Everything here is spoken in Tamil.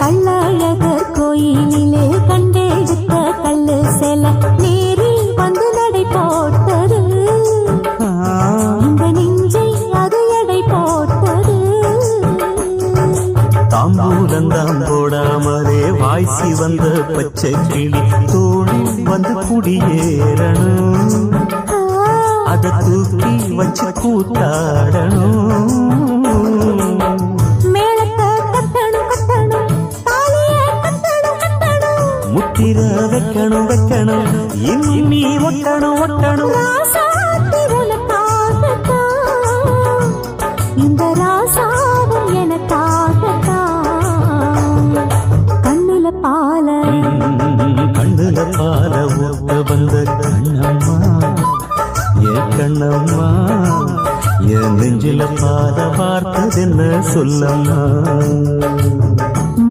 கள்ளழகர் கோயிலிலே கண்டெடுத்த கல்லு செல நேரில் வந்து நடை போட்டது இந்த நெஞ்சை அது எடை போட்டது தாம்பூலந்தாம் போடாமலே வாய்ச்சி வந்த பச்சை கிளி தோழி வந்து குடியேறணும் அத தூக்கி வச்சு கூத்தாடணும் முத்திர வைக்கணும் வைக்கணும் இன்னும் நீ ஒட்டணும் ஒட்டணும் இந்த ராசாவும் எனக்காகத்தான் கண்ணுல பால ஊட்ட வந்த கண்ணம்மா என் கண்ணம்மா என் நெஞ்சில பாத பார்த்ததென்ன சொல்லம்மா